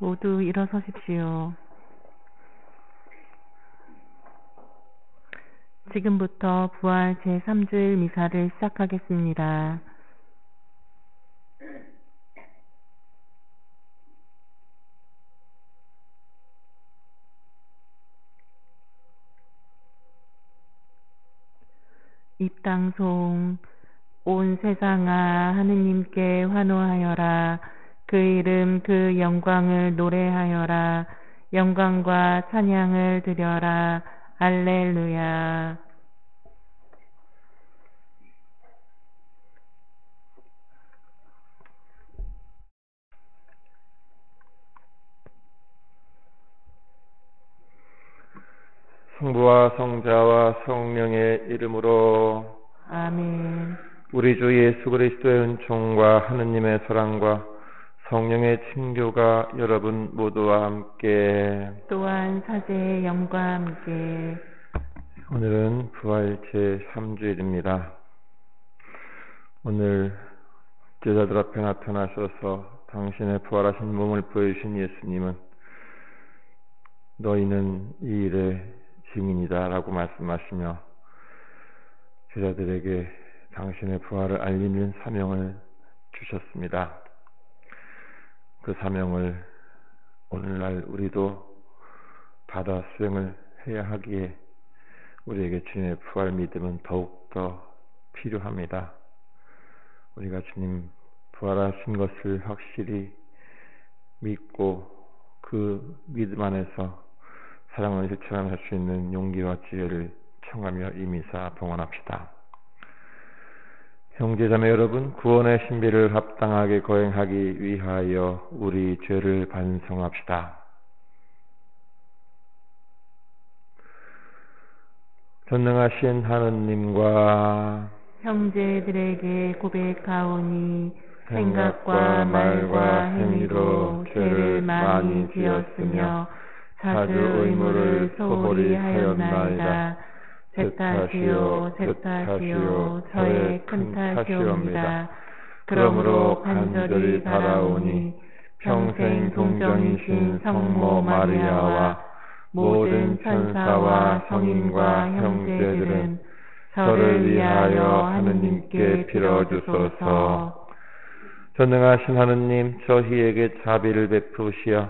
모두 일어서십시오. 지금부터 부활 제3주일 미사를 시작하겠습니다. 입당송. 온 세상아 하느님께 환호하여라. 그 이름 그 영광을 노래하여라. 영광과 찬양을 드려라. 할렐루야. 성부와 성자와 성령의 이름으로 아멘. 우리 주 예수 그리스도의 은총과 하느님의 사랑과 성령의 친교가 여러분 모두와 함께 또한 사제의 영과 함께 오늘은 부활 제3주일입니다. 오늘 제자들 앞에 나타나셔서 당신의 부활하신 몸을 보여주신 예수님은 너희는 이 일의 증인이다 라고 말씀하시며 제자들에게 당신의 부활을 알리는 사명을 주셨습니다. 그 사명을 오늘날 우리도 받아 수행을 해야 하기에 우리에게 주님의 부활 믿음은 더욱더 필요합니다. 우리가 주님 부활하신 것을 확실히 믿고 그 믿음 안에서 사랑을 실천할 수 있는 용기와 지혜를 청하며 이 미사 봉헌합시다. 형제자매 여러분, 구원의 신비를 합당하게 거행하기 위하여 우리 죄를 반성합시다. 전능하신 하느님과 형제들에게 고백하오니 생각과 말과 행위로 죄를 많이 지었으며 자주 의무를 소홀히 하였나이다. 제 탓이요 저의 큰 탓이옵니다. 그러므로 간절히 바라오니 평생 동정이신 성모 마리아와 모든 천사와 성인과 형제들은 저를 위하여 하느님께 빌어주소서. 전능하신 하느님, 저희에게 자비를 베푸시어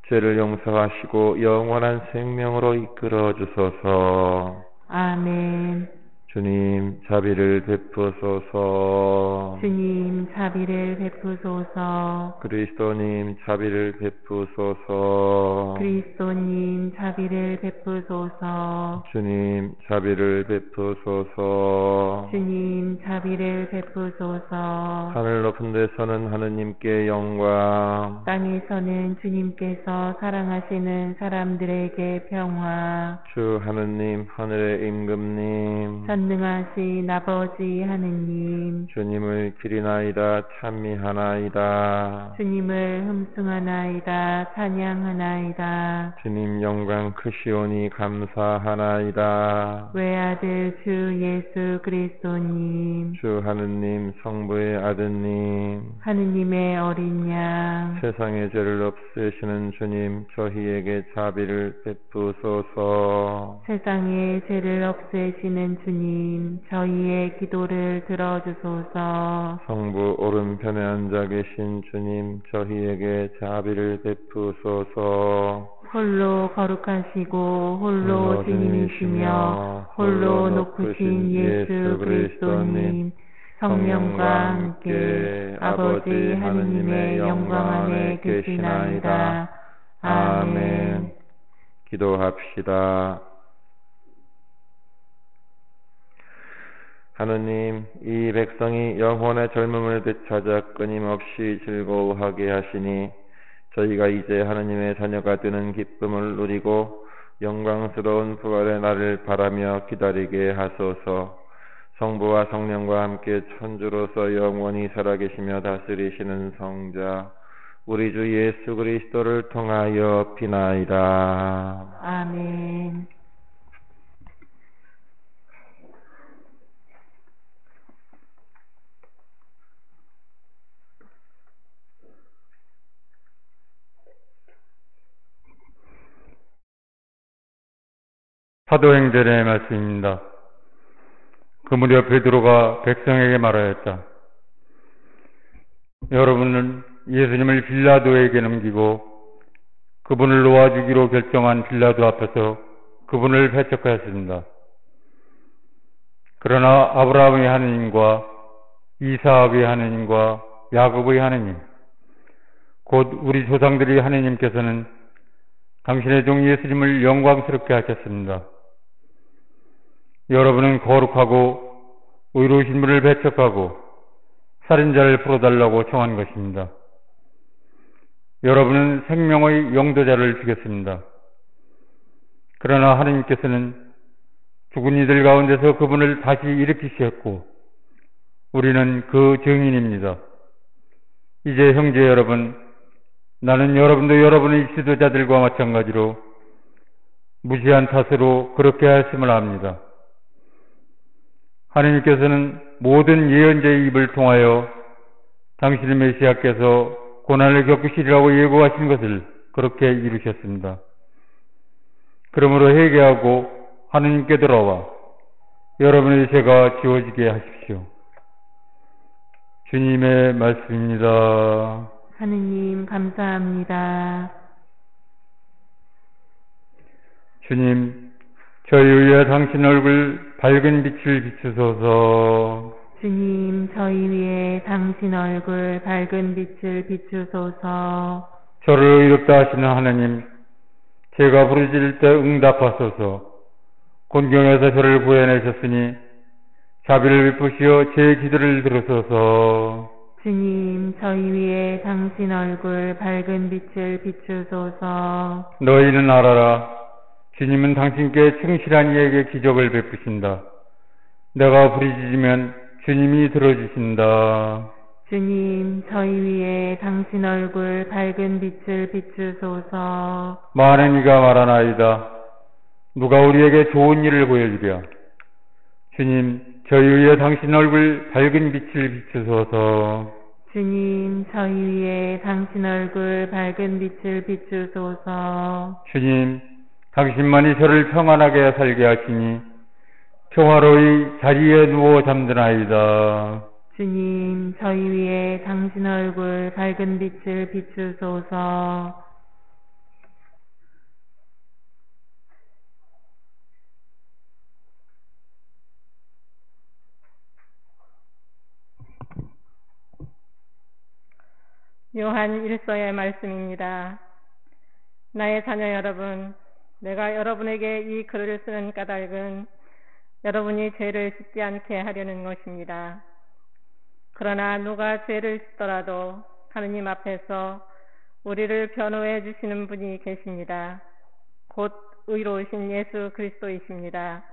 죄를 용서하시고 영원한 생명으로 이끌어 주소서. 아멘. 주님 자비를 베푸소서. 주님 자비를 베푸소서. 그리스도님 자비를 베푸소서. 그리스도님 자비를 베푸소서. 주님 자비를 베푸소서. 주님 자비를 베푸소서. 하늘 높은 데서는 하느님께 영광, 땅에서는 주님께서 사랑하시는 사람들에게 평화. 주 하느님 하늘의 임금님 전능하신 아버지 하느님, 주님을 기리나이다 찬미하나이다. 주님을 흠숭하나이다 찬양하나이다. 주님 영광 크시오니 감사하나이다. 외아들 주 예수 그리스도님, 주 하느님 성부의 아드님 하느님의 어린 양, 세상의 죄를 없애시는 주님 저희에게 자비를 베푸소서. 세상의 죄를 없애시는 주님, 저희의 기도를 들어주소서. 성부 오른편에 앉아 계신 주님 저희에게 자비를 베푸소서. 홀로 거룩하시고 홀로 주님이시며 홀로 높으신 예수 그리스도님, 성령과 함께 아버지 하느님의 영광 안에 계시나이다. 아멘. 기도합시다. 하느님, 이 백성이 영혼의 젊음을 되찾아 끊임없이 즐거워하게 하시니 저희가 이제 하느님의 자녀가 되는 기쁨을 누리고 영광스러운 부활의 날을 바라며 기다리게 하소서. 성부와 성령과 함께 천주로서 영원히 살아계시며 다스리시는 성자 우리 주 예수 그리스도를 통하여 비나이다. 아멘. 사도행전의 말씀입니다. 그 무렵 베드로가 백성에게 말하였다. 여러분은 예수님을 빌라도에게 넘기고 그분을 놓아주기로 결정한 빌라도 앞에서 그분을 배척하였습니다. 그러나 아브라함의 하느님과 이삭의 하느님과 야곱의 하느님, 곧 우리 조상들의 하느님께서는 당신의 종 예수님을 영광스럽게 하셨습니다. 여러분은 거룩하고 의로우신 분을 배척하고 살인자를 풀어달라고 청한 것입니다. 여러분은 생명의 영도자를 죽였습니다. 그러나 하느님께서는 죽은 이들 가운데서 그분을 다시 일으키셨고 우리는 그 증인입니다. 이제 형제 여러분, 나는 여러분도 여러분의 지도자들과 마찬가지로 무시한 탓으로 그렇게 하였음을 압니다. 하느님께서는 모든 예언자의 입을 통하여 당신의 메시아께서 고난을 겪으시리라고 예고하신 것을 그렇게 이루셨습니다. 그러므로 회개하고 하느님께 돌아와 여러분의 죄가 지워지게 하십시오. 주님의 말씀입니다. 하느님 감사합니다. 주님, 저희 위에 당신 얼굴 밝은 빛을 비추소서. 주님, 저희 위에 당신 얼굴 밝은 빛을 비추소서. 저를 의롭다 하시는 하나님, 제가 부르짖을 때 응답하소서. 곤경에서 저를 구해내셨으니 자비를 베푸시어 제 기도를 들으소서. 주님, 저희 위에 당신 얼굴 밝은 빛을 비추소서. 너희는 알아라. 주님은 당신께 충실한 이에게 기적을 베푸신다. 내가 부르짖으면 주님이 들어주신다. 주님, 저희 위에 당신 얼굴 밝은 빛을 비추소서. 많은 이가 말하나이다. 누가 우리에게 좋은 일을 보여주랴. 주님, 저희 위에 당신 얼굴 밝은 빛을 비추소서. 주님, 저희 위에 당신 얼굴 밝은 빛을 비추소서. 주님, 당신만이 저를 평안하게 살게 하시니 평화로이 자리에 누워 잠드나이다. 주님, 저희 위에 당신 얼굴 밝은 빛을 비추소서. 요한 1서의 말씀입니다. 나의 자녀 여러분, 내가 여러분에게 이 글을 쓰는 까닭은 여러분이 죄를 짓지 않게 하려는 것입니다. 그러나 누가 죄를 짓더라도 하느님 앞에서 우리를 변호해 주시는 분이 계십니다. 곧 의로우신 예수 그리스도이십니다.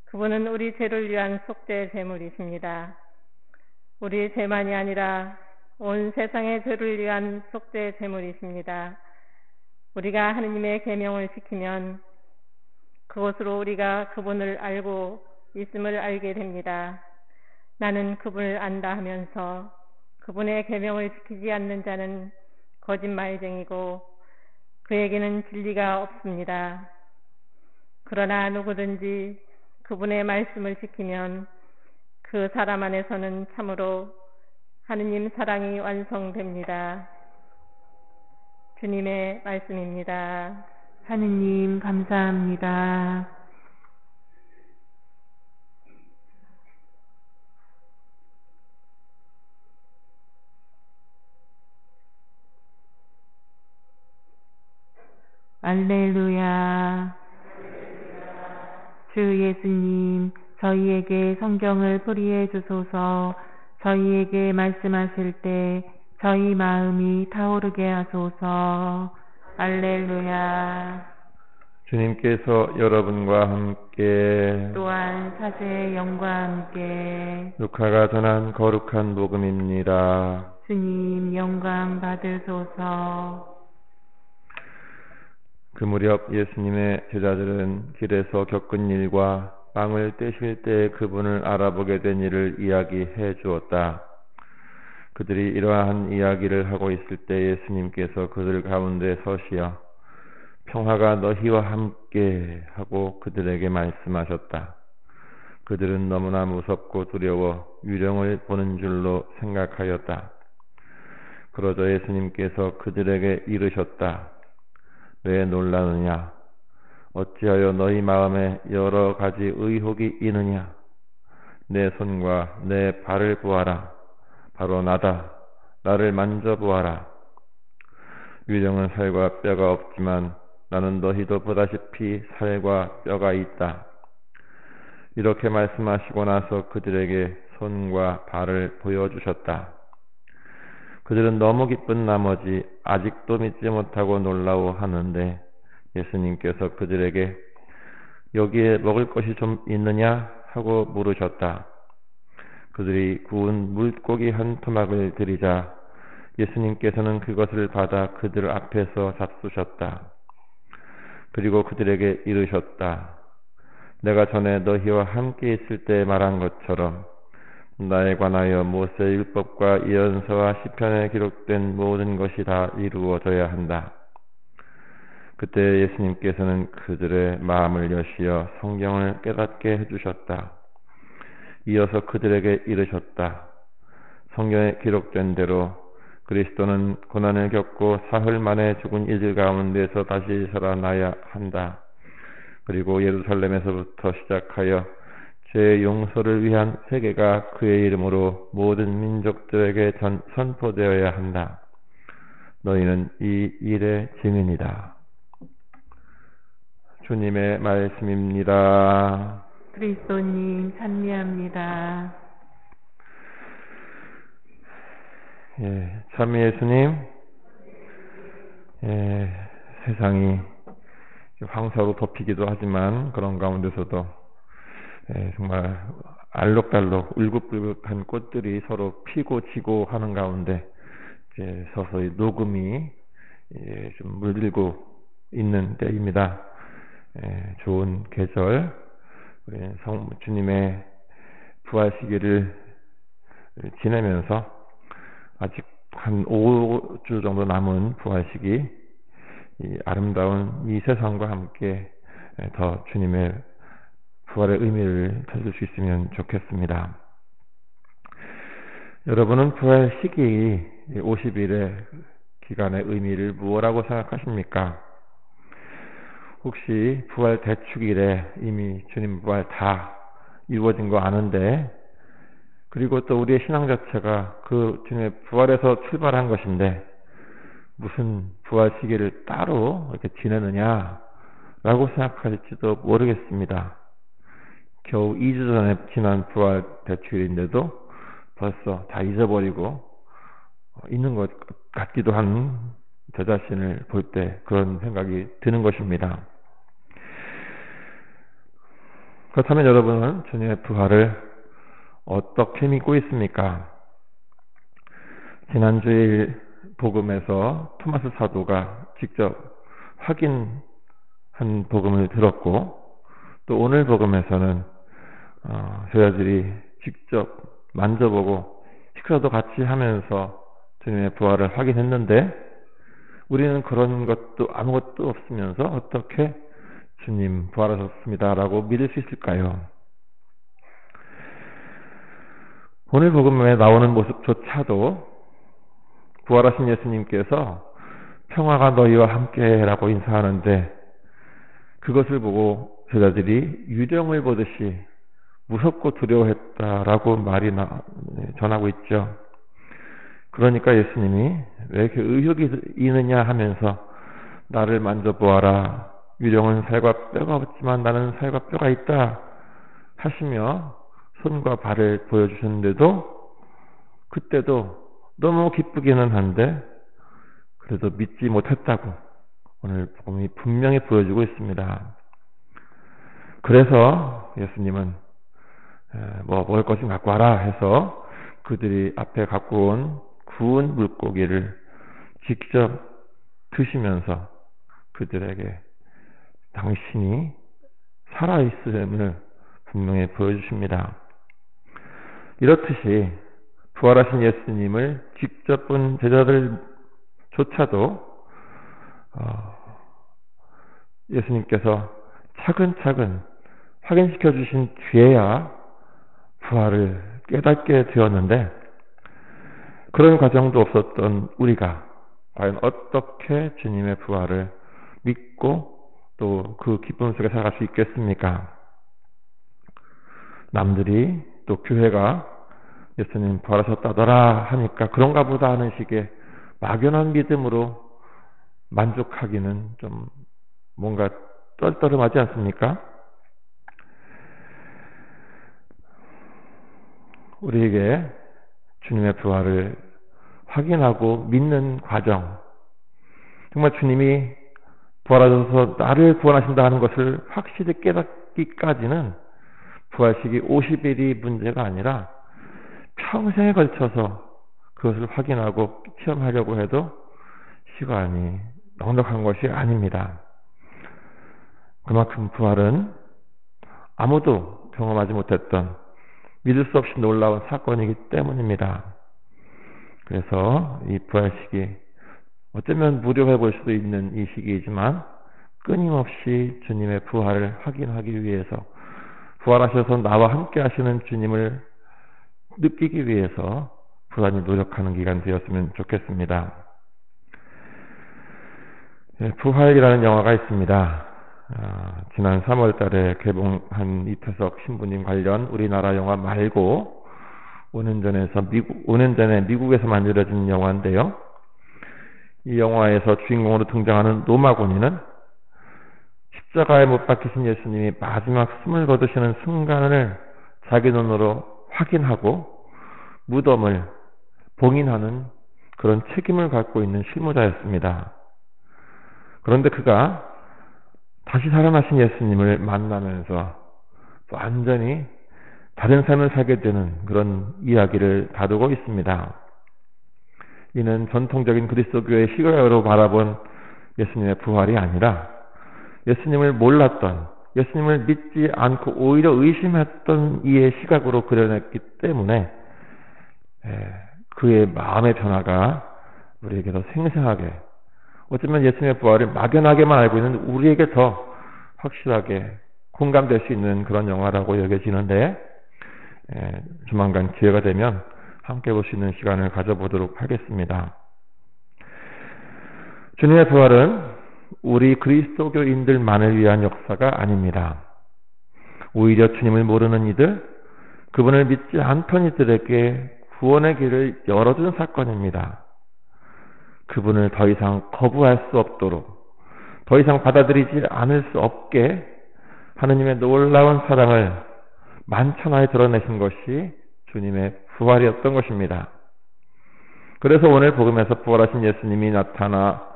그분은 우리 죄를 위한 속죄 제물이십니다. 우리 죄만이 아니라 온 세상의 죄를 위한 속죄 제물이십니다. 우리가 하느님의 계명을 지키면 그것으로 우리가 그분을 알고 있음을 알게 됩니다. 나는 그분을 안다 하면서 그분의 계명을 지키지 않는 자는 거짓말쟁이고 그에게는 진리가 없습니다. 그러나 누구든지 그분의 말씀을 지키면 그 사람 안에서는 참으로 하느님 사랑이 완성됩니다. 주님의 말씀입니다. 하느님 감사합니다. 알렐루야. 주 예수님, 저희에게 성경을 풀이해 주소서. 저희에게 말씀하실 때 저희 마음이 타오르게 하소서. 알렐루야. 주님께서 여러분과 함께 또한 사제의 영과 함께 루카가 전한 거룩한 복음입니다. 주님 영광 받으소서. 그 무렵 예수님의 제자들은 길에서 겪은 일과 빵을 떼실 때 그분을 알아보게 된 일을 이야기해 주었다. 그들이 이러한 이야기를 하고 있을 때 예수님께서 그들 가운데 서시어 평화가 너희와 함께 하고 그들에게 말씀하셨다. 그들은 너무나 무섭고 두려워 유령을 보는 줄로 생각하였다. 그러자 예수님께서 그들에게 이르셨다. 왜 놀라느냐? 어찌하여 너희 마음에 여러 가지 의혹이 있느냐? 내 손과 내 발을 보아라. 바로 나다. 나를 만져보아라. 유령은 살과 뼈가 없지만 나는 너희도 보다시피 살과 뼈가 있다. 이렇게 말씀하시고 나서 그들에게 손과 발을 보여주셨다. 그들은 너무 기쁜 나머지 아직도 믿지 못하고 놀라워하는데 예수님께서 그들에게 여기에 먹을 것이 좀 있느냐 하고 물으셨다. 그들이 구운 물고기 한 토막을 드리자 예수님께서는 그것을 받아 그들 앞에서 잡수셨다. 그리고 그들에게 이르셨다. 내가 전에 너희와 함께 있을 때 말한 것처럼 나에 관하여 모세의 율법과 예언서와 시편에 기록된 모든 것이 다 이루어져야 한다. 그때 예수님께서는 그들의 마음을 여시어 성경을 깨닫게 해주셨다. 이어서 그들에게 이르셨다. 성경에 기록된 대로 그리스도는 고난을 겪고 사흘 만에 죽은 이들 가운데서 다시 살아나야 한다. 그리고 예루살렘에서부터 시작하여 죄 용서를 위한 세계가 그의 이름으로 모든 민족들에게 선포되어야 한다. 너희는 이 일의 증인이다. 주님의 말씀입니다. 그리스도님 찬미합니다. 참 예수님, 세상이 황사로 덮이기도 하지만 그런 가운데서도 정말 알록달록 울긋불긋한 꽃들이 서로 피고 지고 하는 가운데 서서히 녹음이 좀 물들고 있는 때입니다. 좋은 계절, 우리 주님의 부활 시기를 지내면서 아직 한 5주 정도 남은 부활 시기, 이 아름다운 이 세상과 함께 더 주님의 부활의 의미를 찾을 수 있으면 좋겠습니다. 여러분은 부활 시기 50일의 기간의 의미를 무엇라고 생각하십니까? 혹시 부활 대축일에 이미 주님 부활 다 이루어진 거 아는데, 그리고 또 우리의 신앙 자체가 그 주님의 부활에서 출발한 것인데 무슨 부활 시기를 따로 이렇게 지내느냐라고 생각할지도 모르겠습니다. 겨우 2주 전에 지난 부활 대축일인데도 벌써 다 잊어버리고 있는 것 같기도 한 저 자신을 볼 때 그런 생각이 드는 것입니다. 그렇다면 여러분은 주님의 부활을 어떻게 믿고 있습니까? 지난주일 복음에서 토마스 사도가 직접 확인한 복음을 들었고, 또 오늘 복음에서는 제자들이 직접 만져보고 식사도 같이 하면서 주님의 부활을 확인했는데, 우리는 그런 것도 아무것도 없으면서 어떻게 주님 부활하셨습니다 라고 믿을 수 있을까요? 오늘 복음에 나오는 모습조차도 부활하신 예수님께서 평화가 너희와 함께 라고 인사하는데, 그것을 보고 제자들이 유령을 보듯이 무섭고 두려워했다라고 전하고 있죠. 그러니까 예수님이 왜 이렇게 의혹이 있느냐 하면서 나를 만져보아라. 유령은 살과 뼈가 없지만 나는 살과 뼈가 있다 하시며 손과 발을 보여주셨는데도 그때도 너무 기쁘기는 한데 그래도 믿지 못했다고 오늘 복음이 분명히 보여주고 있습니다. 그래서 예수님은 먹을 것을 갖고 와라 해서 그들이 앞에 갖고 온 구운 물고기를 직접 드시면서 그들에게 당신이 살아있음을 분명히 보여주십니다. 이렇듯이 부활하신 예수님을 직접 본 제자들조차도 예수님께서 차근차근 확인시켜 주신 뒤에야 부활을 깨닫게 되었는데, 그런 과정도 없었던 우리가 과연 어떻게 주님의 부활을 믿고 또 그 기쁨 속에 살아갈 수 있겠습니까? 남들이 또 교회가 예수님 부활하셨다더라 하니까 그런가 보다 하는 식의 막연한 믿음으로 만족하기는 좀 뭔가 떨떠름하지 않습니까? 우리에게 주님의 부활을 확인하고 믿는 과정, 정말 주님이 부활하셔서 나를 구원하신다 하는 것을 확실히 깨닫기까지는 부활식이 50일이 문제가 아니라 평생에 걸쳐서 그것을 확인하고 체험하려고 해도 시간이 넉넉한 것이 아닙니다. 그만큼 부활은 아무도 경험하지 못했던 믿을 수 없이 놀라운 사건이기 때문입니다. 그래서 이 부활식이 어쩌면 무료해 볼 수도 있는 이 시기이지만 끊임없이 주님의 부활을 확인하기 위해서, 부활하셔서 나와 함께 하시는 주님을 느끼기 위해서 부단히 노력하는 기간 되었으면 좋겠습니다. 부활이라는 영화가 있습니다. 지난 3월 달에 개봉한 이태석 신부님 관련 우리나라 영화 말고 5년 전에 미국에서 만들어진 영화인데요. 이 영화에서 주인공으로 등장하는 노마고니는 십자가에 못 박히신 예수님이 마지막 숨을 거두시는 순간을 자기 눈으로 확인하고 무덤을 봉인하는 그런 책임을 갖고 있는 실무자였습니다. 그런데 그가 다시 살아나신 예수님을 만나면서 완전히 다른 삶을 살게 되는 그런 이야기를 다루고 있습니다. 이는 전통적인 그리스도교의 시각으로 바라본 예수님의 부활이 아니라 예수님을 몰랐던, 예수님을 믿지 않고 오히려 의심했던 이의 시각으로 그려냈기 때문에 그의 마음의 변화가 우리에게 더 생생하게, 어쩌면 예수님의 부활을 막연하게만 알고 있는 우리에게 더 확실하게 공감될 수 있는 그런 영화라고 여겨지는데, 조만간 기회가 되면 함께 볼 수 있는 시간을 가져보도록 하겠습니다. 주님의 부활은 우리 그리스도교인들만을 위한 역사가 아닙니다. 오히려 주님을 모르는 이들, 그분을 믿지 않던 이들에게 구원의 길을 열어준 사건입니다. 그분을 더 이상 거부할 수 없도록, 더 이상 받아들이지 않을 수 없게 하느님의 놀라운 사랑을 만천하에 드러내신 것이 주님의 부활이었던 것입니다. 그래서 오늘 복음에서 부활하신 예수님이 나타나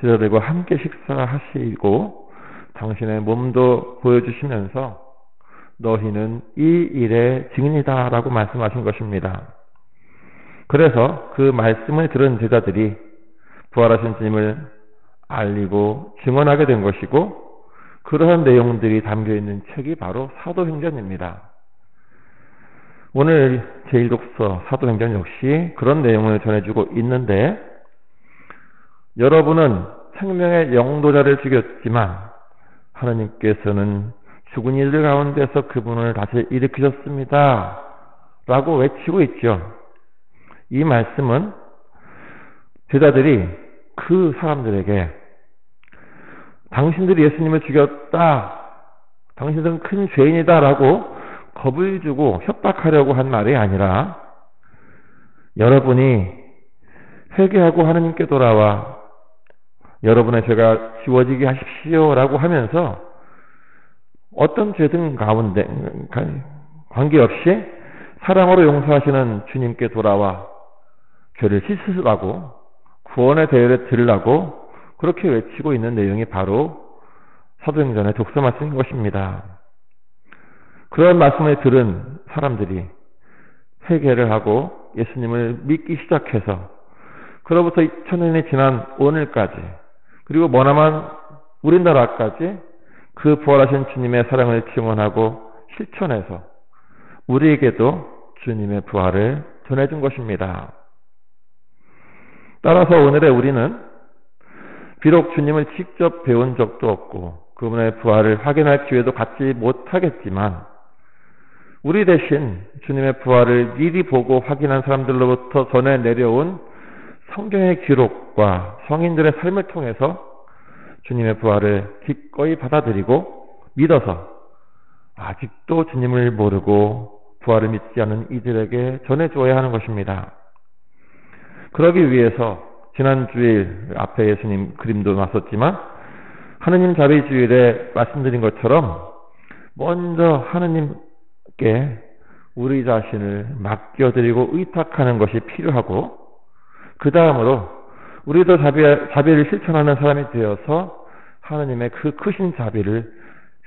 제자들과 함께 식사하시고 당신의 몸도 보여주시면서 너희는 이 일의 증인이다 라고 말씀하신 것입니다. 그래서 그 말씀을 들은 제자들이 부활하신 주님을 알리고 증언하게 된 것이고, 그러한 내용들이 담겨있는 책이 바로 사도행전입니다. 오늘 제1독서 사도행전 역시 그런 내용을 전해주고 있는데, 여러분은 생명의 영도자를 죽였지만 하나님께서는 죽은 이들 가운데서 그분을 다시 일으키셨습니다 라고 외치고 있죠. 이 말씀은 제자들이 그 사람들에게 당신들이 예수님을 죽였다, 당신들은 큰 죄인이다 라고 겁을 주고 협박하려고 한 말이 아니라, 여러분이 회개하고 하나님께 돌아와 여러분의 죄가 지워지게 하십시오 라고 하면서 어떤 죄든 가운데 관계없이 사랑으로 용서하시는 주님께 돌아와 죄를 씻으라고, 구원의 대열에 들으라고 그렇게 외치고 있는 내용이 바로 사도행전의 독서 말씀인 것입니다. 그런 말씀을 들은 사람들이 회개를 하고 예수님을 믿기 시작해서 그로부터 2000년이 지난 오늘까지, 그리고 머나먼 우리나라까지 그 부활하신 주님의 사랑을 증언하고 실천해서 우리에게도 주님의 부활을 전해준 것입니다. 따라서 오늘의 우리는 비록 주님을 직접 배운 적도 없고 그분의 부활을 확인할 기회도 갖지 못하겠지만 우리 대신 주님의 부활을 미리 보고 확인한 사람들로부터 전해 내려온 성경의 기록과 성인들의 삶을 통해서 주님의 부활을 기꺼이 받아들이고 믿어서 아직도 주님을 모르고 부활을 믿지 않은 이들에게 전해주어야 하는 것입니다. 그러기 위해서 지난 주일 앞에 예수님 그림도 놨었지만 하느님 자비주일에 말씀드린 것처럼 먼저 하느님께 우리 자신을 맡겨드리고 의탁하는 것이 필요하고 그 다음으로 우리도 자비를 실천하는 사람이 되어서 하느님의 그 크신 자비를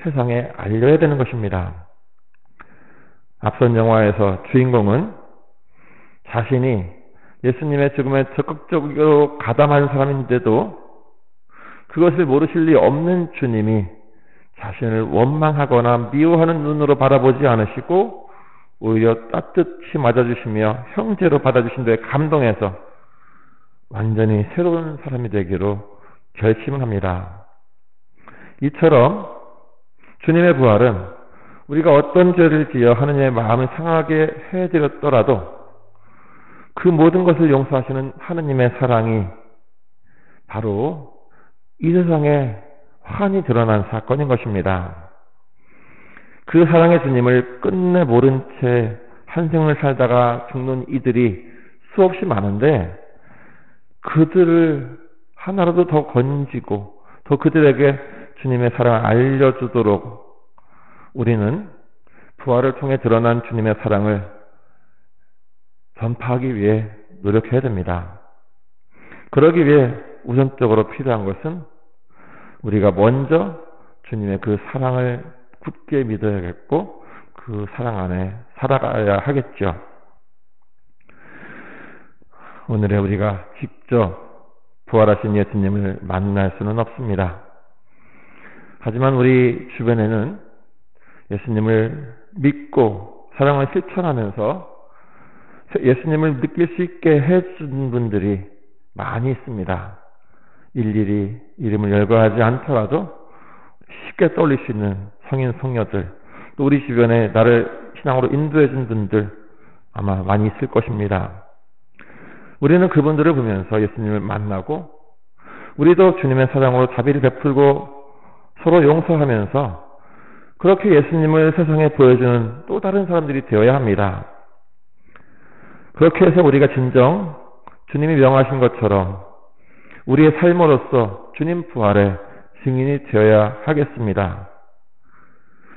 세상에 알려야 되는 것입니다. 앞선 영화에서 주인공은 자신이 예수님의 죽음에 적극적으로 가담한 사람인데도 그것을 모르실 리 없는 주님이 자신을 원망하거나 미워하는 눈으로 바라보지 않으시고 오히려 따뜻히 맞아주시며 형제로 받아주신 데에 감동해서 완전히 새로운 사람이 되기로 결심을 합니다. 이처럼 주님의 부활은 우리가 어떤 죄를 지어 하느님의 마음을 상하게 해드렸더라도 그 모든 것을 용서하시는 하느님의 사랑이 바로 이 세상에 환히 드러난 사건인 것입니다. 그 사랑의 주님을 끝내 모른 채 한 생을 살다가 죽는 이들이 수없이 많은데 그들을 하나라도 더 건지고 더 그들에게 주님의 사랑을 알려주도록 우리는 부활을 통해 드러난 주님의 사랑을 전파하기 위해 노력해야 됩니다. 그러기 위해 우선적으로 필요한 것은 우리가 먼저 주님의 그 사랑을 굳게 믿어야겠고 그 사랑 안에 살아가야 하겠죠. 오늘에 우리가 직접 부활하신 예수님을 만날 수는 없습니다. 하지만 우리 주변에는 예수님을 믿고 사랑을 실천하면서 예수님을 느낄 수 있게 해준 분들이 많이 있습니다. 일일이 이름을 열거하지 않더라도 쉽게 떠올릴 수 있는 성인 성녀들, 또 우리 주변에 나를 신앙으로 인도해준 분들 아마 많이 있을 것입니다. 우리는 그분들을 보면서 예수님을 만나고 우리도 주님의 사랑으로 자비를 베풀고 서로 용서하면서 그렇게 예수님을 세상에 보여주는 또 다른 사람들이 되어야 합니다. 그렇게 해서 우리가 진정 주님이 명하신 것처럼 우리의 삶으로서 주님 부활의 증인이 되어야 하겠습니다.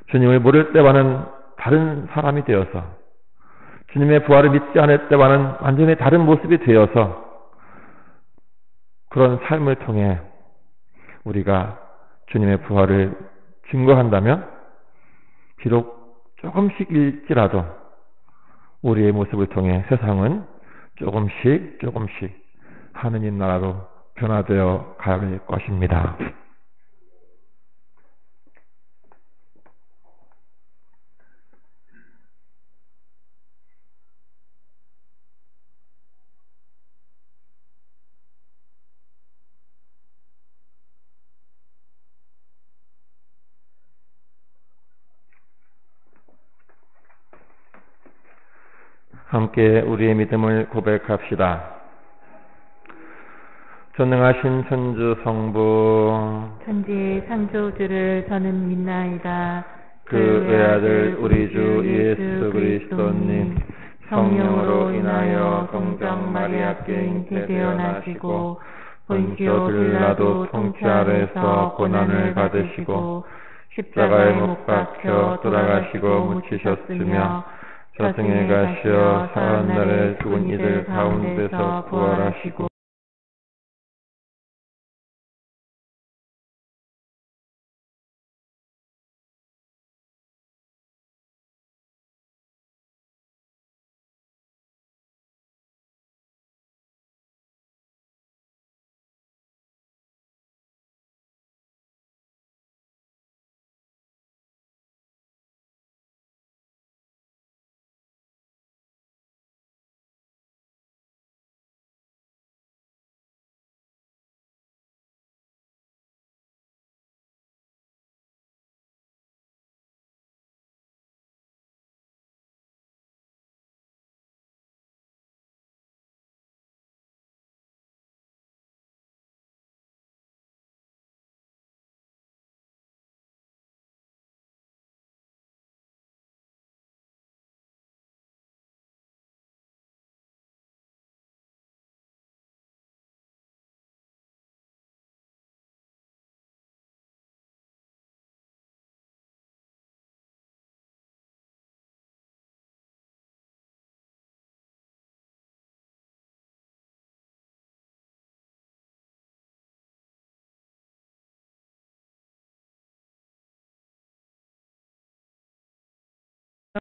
주님을 모를 때와는 다른 사람이 되어서 주님의 부활을 믿지 않을 때와는 완전히 다른 모습이 되어서 그런 삶을 통해 우리가 주님의 부활을 증거한다면 비록 조금씩일지라도 우리의 모습을 통해 세상은 조금씩 하느님 나라로 변화되어 갈 것입니다. 함께 우리의 믿음을 고백합시다. 전능하신 천주 성부 천지의 창조주를 저는 믿나이다. 그 외아들 우리 주 예수 그리스도님 성령으로 인하여 동정 마리아께 잉태되어 나시고 본시오 빌라도 통치 아래서 고난을 받으시고 십자가에 못 박혀 돌아가시고 묻히셨으며 저승에 가시어 사흘날에 죽은 이들 가운데서 부활하시고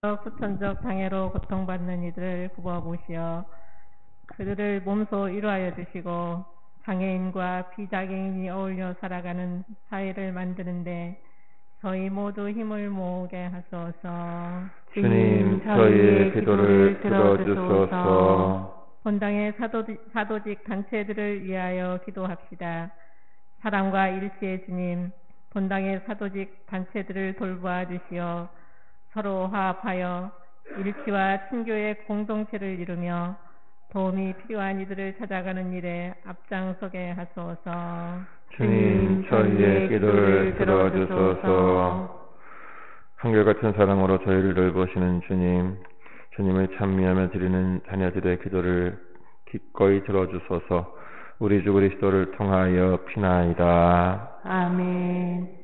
후천적 장애로 고통받는 이들을 굽어보시어 그들을 몸소 위로하여 주시고 장애인과 비장애인이 어울려 살아가는 사회를 만드는데 저희 모두 힘을 모으게 하소서. 주님, 저희의 기도를 들어주소서. 본당의 사도직 단체들을 위하여 기도합시다. 사랑과 일치의 주님, 본당의 사도직 단체들을 돌보아 주시어 서로 화합하여 일치와 친교의 공동체를 이루며 도움이 필요한 이들을 찾아가는 일에 앞장서게 하소서. 주님, 저희의 기도를 들어주소서. 한결같은 사랑으로 저희를 돌보시는 주님, 주님을 찬미하며 드리는 자녀들의 기도를 기꺼이 들어주소서. 우리 주 그리스도를 통하여 피나이다. 아멘.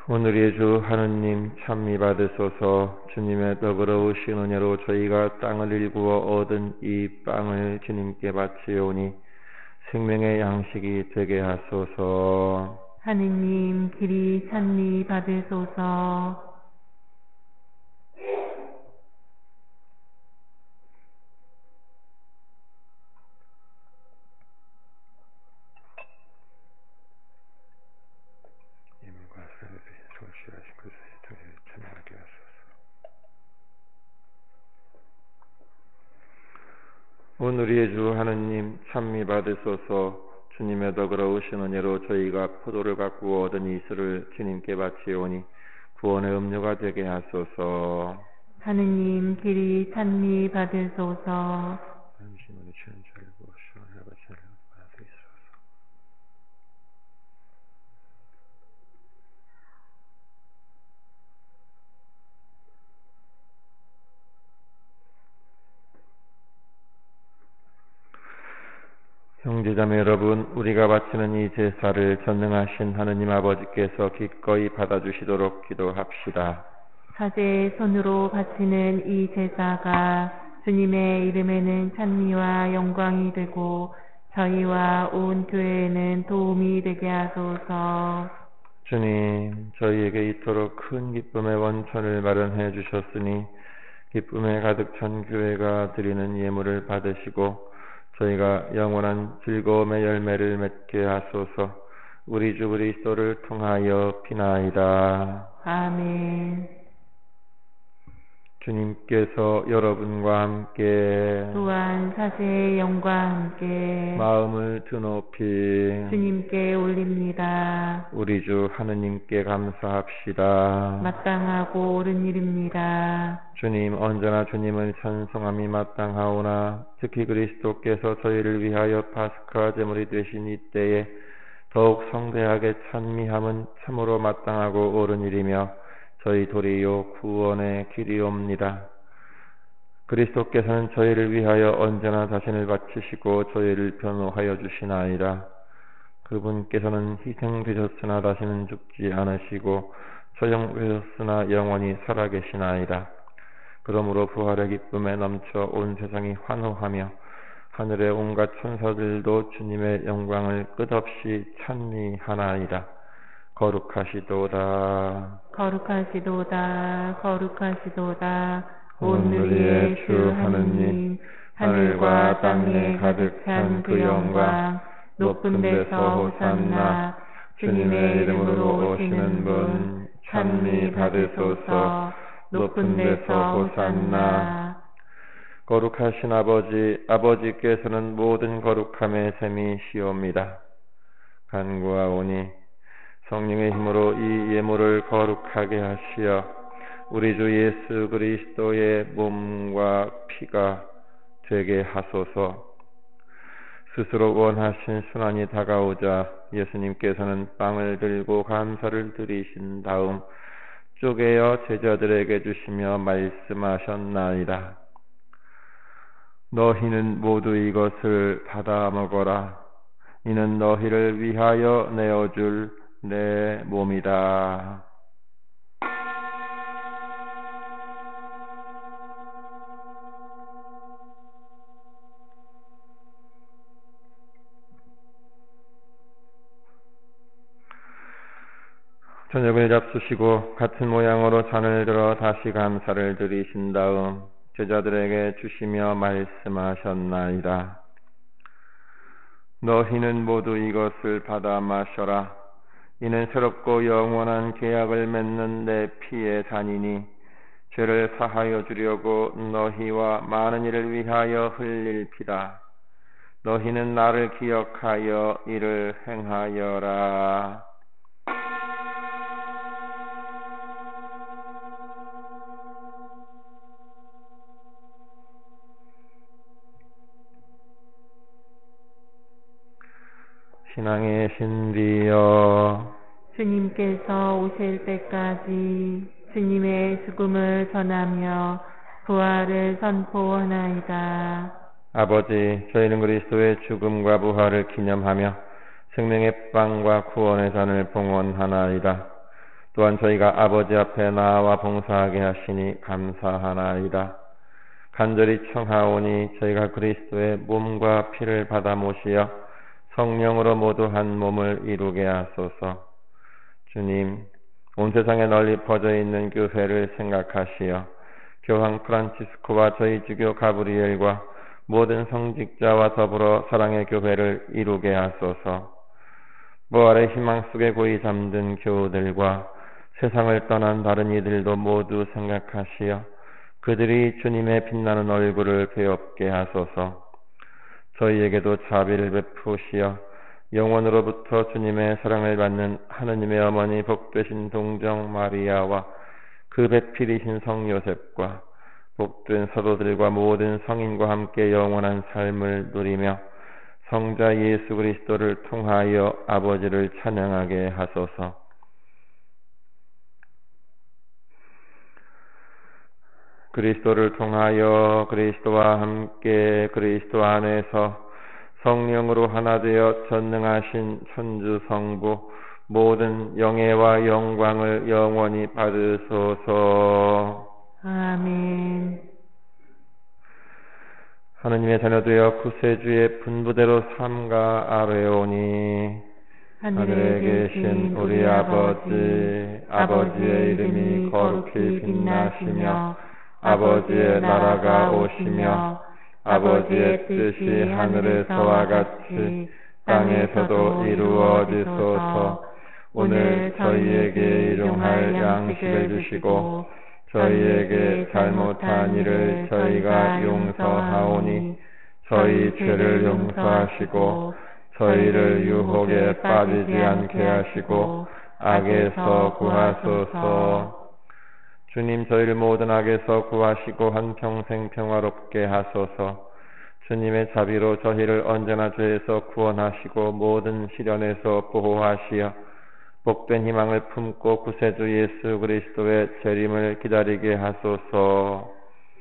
오늘의 주 하느님 찬미 받으소서. 주님의 너그러우신 은혜로 저희가 땅을 일구어 얻은 이 빵을 주님께 바치오니 생명의 양식이 되게 하소서. 하느님 길이 찬미 받으소서. 예물과 사례를 성실하신 그리스도의 통일을 찬양하게 하소서. 오늘의 주 하느님 찬미 받으소서. 주님의 너그러우신 은혜로 저희가 포도를 가꾸어 얻은 이슬을 주님께 바치오니 구원의 음료가 되게 하소서. 하느님 길이 찬미 받으소서. 당신의 취한 자를 보시오. 아버지 하나님 받으소서. 형제자매 여러분, 우리가 바치는 이 제사를 전능하신 하느님 아버지께서 기꺼이 받아주시도록 기도합시다. 사제의 손으로 바치는 이 제사가 주님의 이름에는 찬미와 영광이 되고 저희와 온 교회에는 도움이 되게 하소서. 주님, 저희에게 이토록 큰 기쁨의 원천을 마련해 주셨으니 기쁨에 가득 찬 교회가 드리는 예물을 받으시고 저희가 영원한 즐거움의 열매를 맺게 하소서. 우리 주 그리스도를 통하여 피나이다. 아멘. 주님께서 여러분과 함께 또한 사제의 영과 함께 마음을 드높이 주님께 올립니다. 우리 주 하느님께 감사합시다. 마땅하고 옳은 일입니다. 주님, 언제나 주님을 찬송함이 마땅하오나 특히 그리스도께서 저희를 위하여 파스카 제물이 되신 이때에 더욱 성대하게 찬미함은 참으로 마땅하고 옳은 일이며 저희 도리요 구원의 길이옵니다. 그리스도께서는 저희를 위하여 언제나 자신을 바치시고 저희를 변호하여 주시나이다. 그분께서는 희생되셨으나 다시는 죽지 않으시고 처형되셨으나 영원히 살아계시나이다. 그러므로 부활의 기쁨에 넘쳐 온 세상이 환호하며 하늘의 온갖 천사들도 주님의 영광을 끝없이 찬미하나이다. 거룩하시도다. 거룩하시도다. 거룩하시도다. 오늘의 주 하느님, 하늘과 땅에 가득 찬 그 영광, 높은 데서 호산나, 주님의 이름으로 오시는 분, 찬미 받으소서. 높은 데서 호산나. 거룩하신 아버지께서는 모든 거룩함의 셈이시옵니다. 간구하오니 성령의 힘으로 이 예물을 거룩하게 하시어 우리 주 예수 그리스도의 몸과 피가 되게 하소서. 스스로 원하신 순환이 다가오자 예수님께서는 빵을 들고 감사를 드리신 다음 쪼개어 제자들에게 주시며 말씀하셨나이다. 너희는 모두 이것을 받아 먹어라. 이는 너희를 위하여 내어줄 내 몸이다. 저녁을 잡수시고 같은 모양으로 잔을 들어 다시 감사를 드리신 다음 제자들에게 주시며 말씀하셨나이다. 너희는 모두 이것을 받아 마셔라. 이는 새롭고 영원한 계약을 맺는 내 피의 잔이니 죄를 사하여 주려고 너희와 많은 이를 위하여 흘릴 피다. 너희는 나를 기억하여 이를 행하여라. 신앙의 신비여, 주님께서 오실 때까지 주님의 죽음을 전하며 부활을 선포하나이다. 아버지, 저희는 그리스도의 죽음과 부활을 기념하며 생명의 빵과 구원의 잔을 봉헌하나이다. 또한 저희가 아버지 앞에 나와 봉사하게 하시니 감사하나이다. 간절히 청하오니 저희가 그리스도의 몸과 피를 받아 모시어 성령으로 모두 한 몸을 이루게 하소서. 주님, 온 세상에 널리 퍼져 있는 교회를 생각하시어 교황 프란치스코와 저희 주교 가브리엘과 모든 성직자와 더불어 사랑의 교회를 이루게 하소서. 부활의 희망 속에 고이 잠든 교우들과 세상을 떠난 다른 이들도 모두 생각하시어 그들이 주님의 빛나는 얼굴을 배웁게 하소서. 저희에게도 자비를 베푸시어 영원으로부터 주님의 사랑을 받는 하느님의 어머니 복되신 동정 마리아와 그 배필이신 성 요셉과 복된 사도들과 모든 성인과 함께 영원한 삶을 누리며 성자 예수 그리스도를 통하여 아버지를 찬양하게 하소서. 그리스도를 통하여 그리스도와 함께 그리스도 안에서 성령으로 하나 되어 전능하신 천주 성부 모든 영예와 영광을 영원히 받으소서. 아멘. 하느님의 자녀되어 구세주의 분부대로 삼가 아뢰오니 하늘에 계신 우리 아버지, 아버지의 이름이 거룩히 빛나시며 아버지의 나라가 오시며 아버지의 뜻이 하늘에서와 같이 땅에서도 이루어지소서. 오늘 저희에게 일용할 양식을 주시고 저희에게 잘못한 일을 저희가 용서하오니 저희 죄를 용서하시고 저희를 유혹에 빠지지 않게 하시고 악에서 구하소서. 주님, 저희를 모든 악에서 구하시고 한평생 평화롭게 하소서. 주님의 자비로 저희를 언제나 죄에서 구원하시고 모든 시련에서 보호하시어 복된 희망을 품고 구세주 예수 그리스도의 재림을 기다리게 하소서.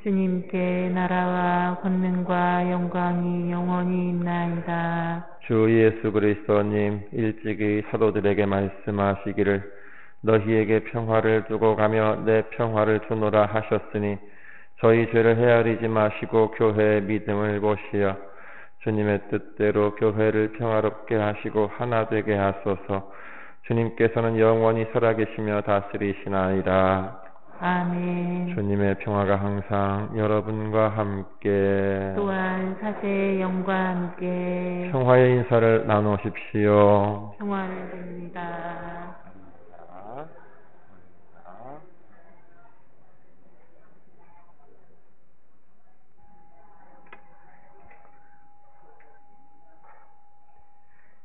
주님께 나라와 권능과 영광이 영원히 있나이다. 주 예수 그리스도님, 일찍이 사도들에게 말씀하시기를 너희에게 평화를 두고 가며 내 평화를 주노라 하셨으니 저희 죄를 헤아리지 마시고 교회의 믿음을 보시어 주님의 뜻대로 교회를 평화롭게 하시고 하나 되게 하소서. 주님께서는 영원히 살아계시며 다스리시나이다. 아멘. 주님의 평화가 항상 여러분과 함께 또한 사제의 영과 함께 평화의 인사를 나누십시오. 평화를 빕니다.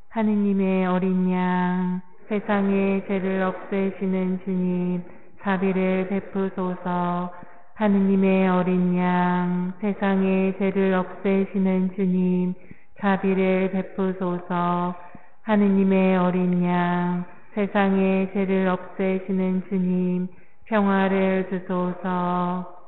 하느님의 어린 양, 세상의 죄를 없애시는 주님, 자비를 베푸소서. 하느님의 어린 양, 세상의 죄를 없애시는 주님, 자비를 베푸소서. 하느님의 어린 양, 세상의 죄를 없애시는 주님, 평화를 주소서.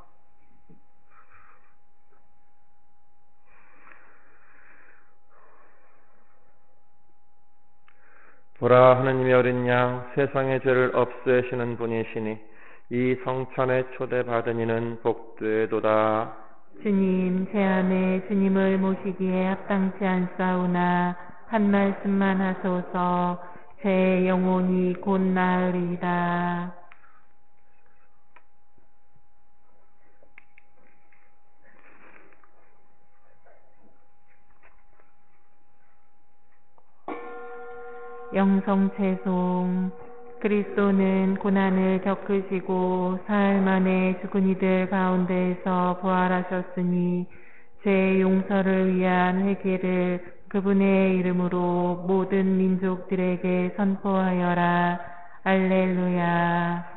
보라, 하느님의 어린 양, 세상의 죄를 없애시는 분이시니 이 성찬에 초대받은 이는 복되도다. 주님, 제 안에 주님을 모시기에 합당치 않사오나 한 말씀만 하소서. 제 영혼이 곧 나으리이다. 영성채송. 그리스도는 고난을 겪으시고 사흘 만에 죽은 이들 가운데에서 부활하셨으니 제 용서를 위한 회개를 그분의 이름으로 모든 민족들에게 선포하여라. 알렐루야.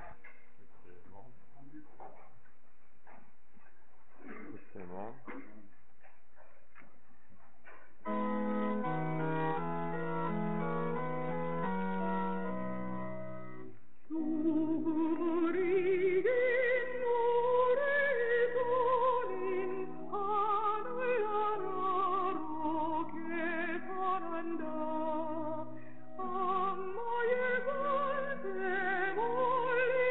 악마의 권세 멀리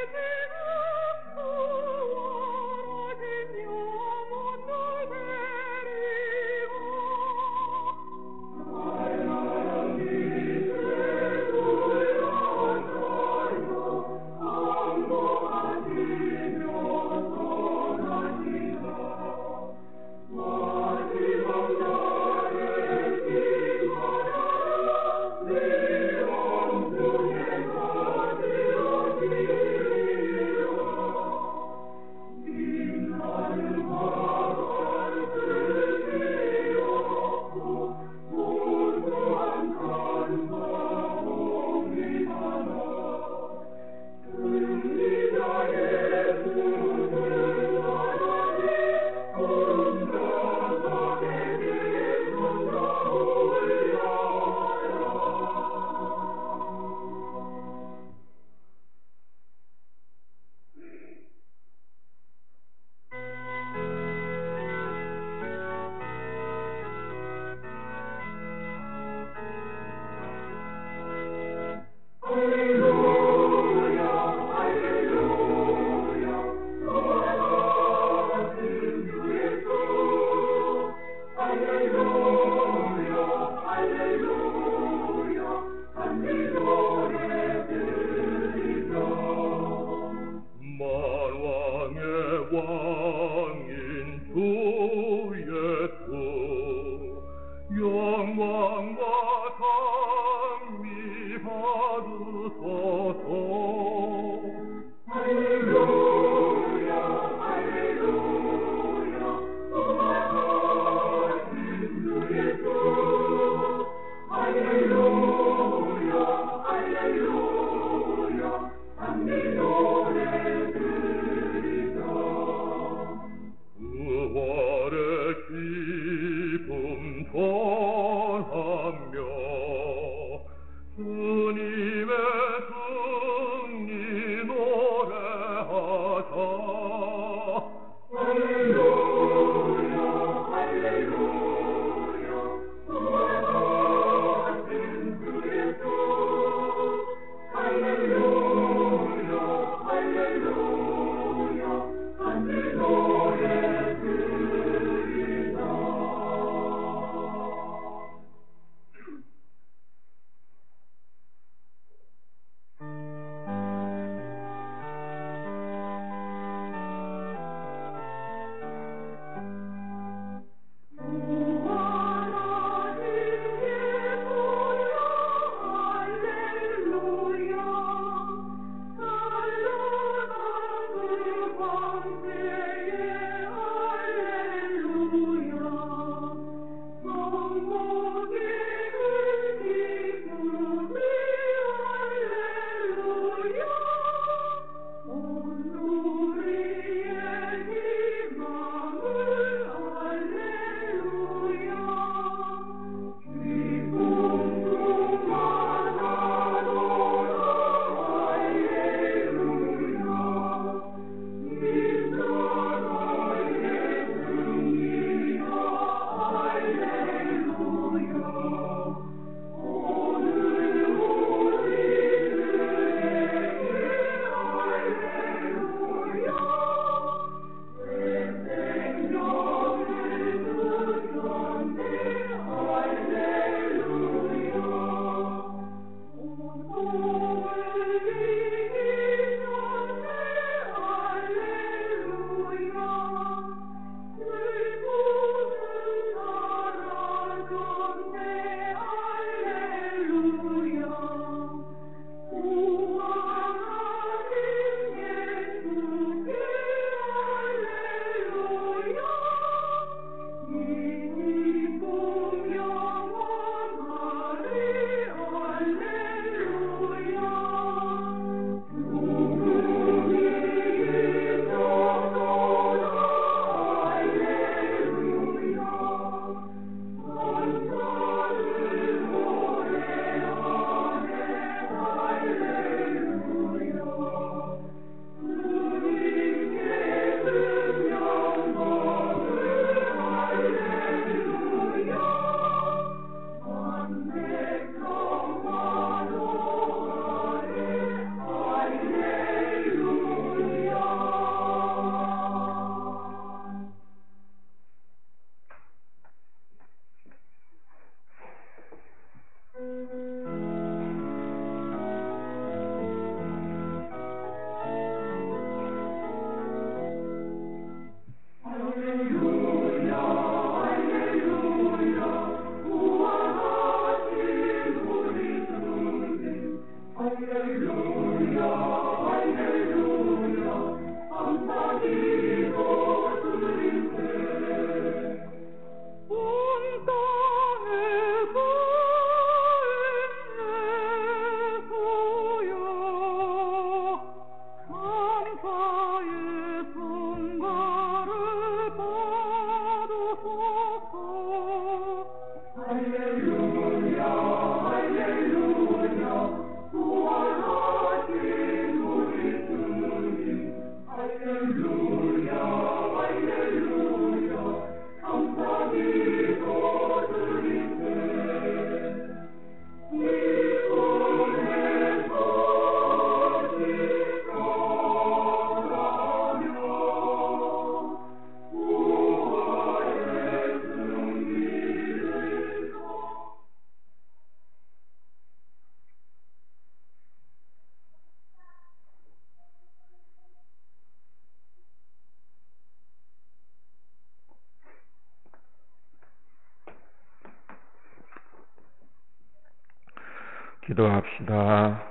기도합시다.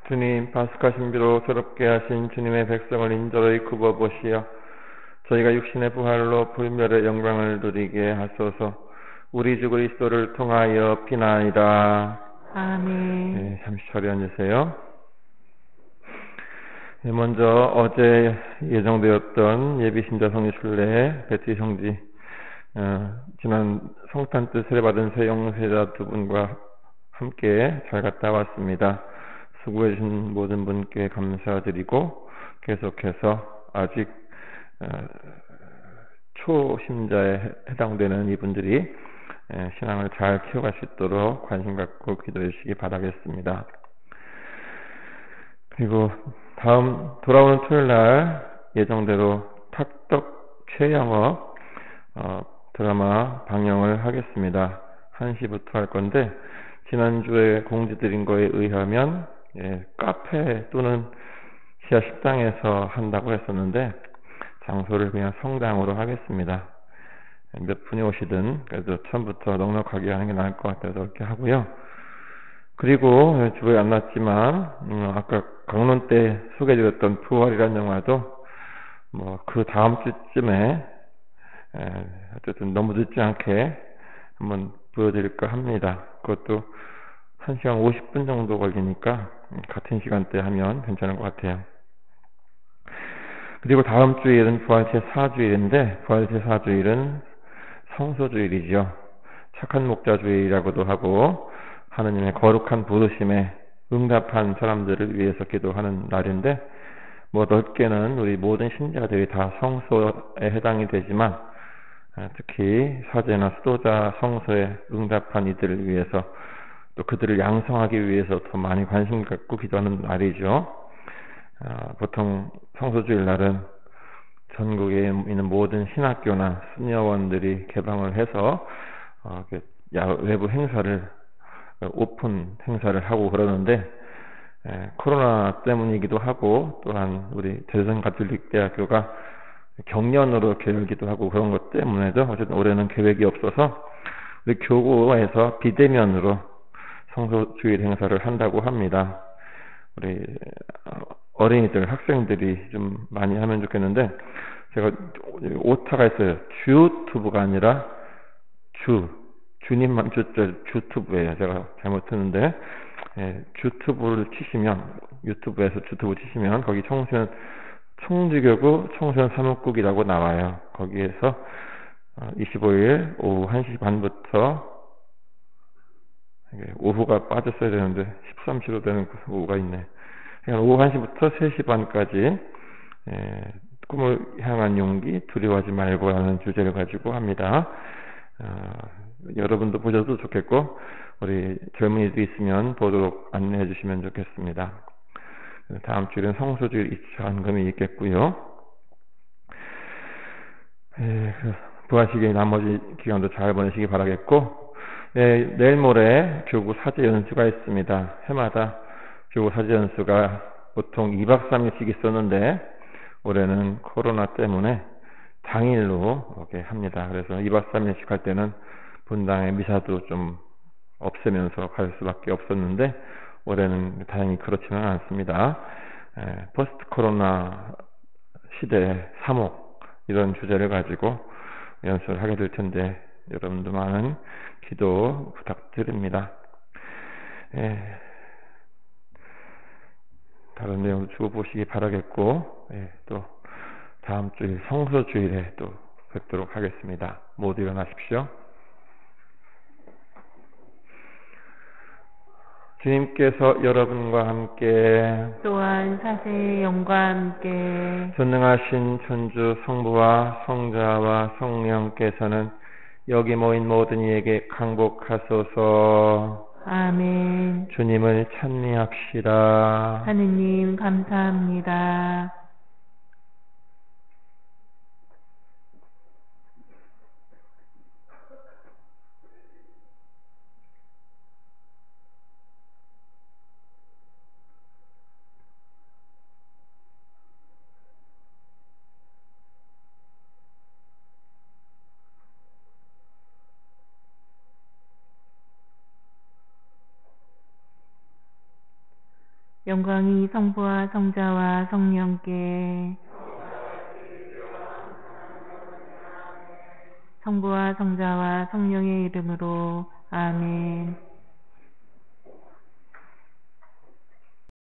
주님, 파스카 신비로 새롭게 하신 주님의 백성을 인절히 굽어보시어 저희가 육신의 부활로 불멸의 영광을 누리게 하소서. 우리 주 그리스도를 통하여 비나이다. 아멘. 네, 잠시 자리 앉으세요. 네, 먼저 어제 예정되었던 예비신자 성지순례 베티 성지 지난 성탄 뜻을 받은 새 영세자 두 분과 함께 잘 갔다 왔습니다. 수고해주신 모든 분께 감사드리고 계속해서 아직 초심자에 해당되는 이분들이 신앙을 잘 키워갈 수 있도록 관심 갖고 기도해 주시기 바라겠습니다. 그리고 다음 돌아오는 토요일날 예정대로 탁덕 최영업 드라마 방영을 하겠습니다. 1시부터 할 건데 지난주에 공지드린 거에 의하면 카페 또는 지하 식당에서 한다고 했었는데 장소를 그냥 성당으로 하겠습니다. 몇 분이 오시든 그래도 처음부터 넉넉하게 하는 게 나을 것 같아서 그렇게 하고요. 그리고 주부에 안 났지만 아까 강론 때 소개해드렸던 부활이라는 영화도 뭐 그 다음 주쯤에 어쨌든 너무 늦지 않게 한번 보여드릴까 합니다. 그것도 1시간 50분 정도 걸리니까 같은 시간대 하면 괜찮을 것 같아요. 그리고 다음 주일은 부활 제4주일인데 부활 제4주일은 성소주일이죠. 착한 목자 주일이라고도 하고 하느님의 거룩한 부르심에 응답한 사람들을 위해서 기도하는 날인데 뭐 넓게는 우리 모든 신자들이 다 성소에 해당이 되지만 특히 사제나 수도자 성소에 응답한 이들을 위해서 또 그들을 양성하기 위해서 더 많이 관심 갖고 기도하는 날이죠. 보통 성소주일 날은 전국에 있는 모든 신학교나 수녀원들이 개방을 해서 외부 행사를 오픈 행사를 하고 그러는데 코로나 때문이기도 하고 또한 우리 대전 가톨릭 대학교가 경년으로 열기도 하고 그런 것 때문에도 어쨌든 올해는 계획이 없어서 우리 교구에서 비대면으로 성소주일 행사를 한다고 합니다. 우리 어린이들, 학생들이 좀 많이 하면 좋겠는데 제가 오타가 있어요. 주튜브가 아니라 주님만 주튜브예요. 제가 잘못했는데 주튜브를 치시면 유튜브에서 주튜브 치시면 거기 청소년 총주교구 청소년 사무국이라고 나와요. 거기에서 25일 오후 1시 반부터 오후가 빠졌어야 되는데 13시로 되는 오후가 있네. 그냥 오후 1시부터 3시 반까지 꿈을 향한 용기 두려워하지 말고 하는 주제를 가지고 합니다. 여러분도 보셔도 좋겠고 우리 젊은이도 있으면 보도록 안내해 주시면 좋겠습니다. 다음 주에는 성소주일 2차 헌금이 있겠고요. 부활시기 나머지 기간도 잘 보내시기 바라겠고 내일 모레 교구 사제 연수가 있습니다. 해마다 교구 사제 연수가 보통 2박 3일씩 있었는데 올해는 코로나 때문에 당일로 이렇게 합니다. 그래서 2박 3일씩 할 때는 분당의 미사도 좀 없애면서 갈 수밖에 없었는데 올해는 다행히 그렇지는 않습니다. 포스트 코로나 시대 3옥 이런 주제를 가지고 연수를 하게 될 텐데 여러분도 많은 기도 부탁드립니다. 다른 내용 주고 보시기 바라겠고 또 다음 주일 성소주일에 또 뵙도록 하겠습니다. 모두 일어나십시오. 주님께서 여러분과 함께 또한 사세의 영과 함께 전능하신 천주 성부와 성자와 성령께서는 여기 모인 모든 이에게 강복하소서. 아멘. 주님을 찬미합시다. 하느님 감사합니다. 영광이 성부와 성자와 성령께 성부와 성자와 성령의 이름으로 아멘.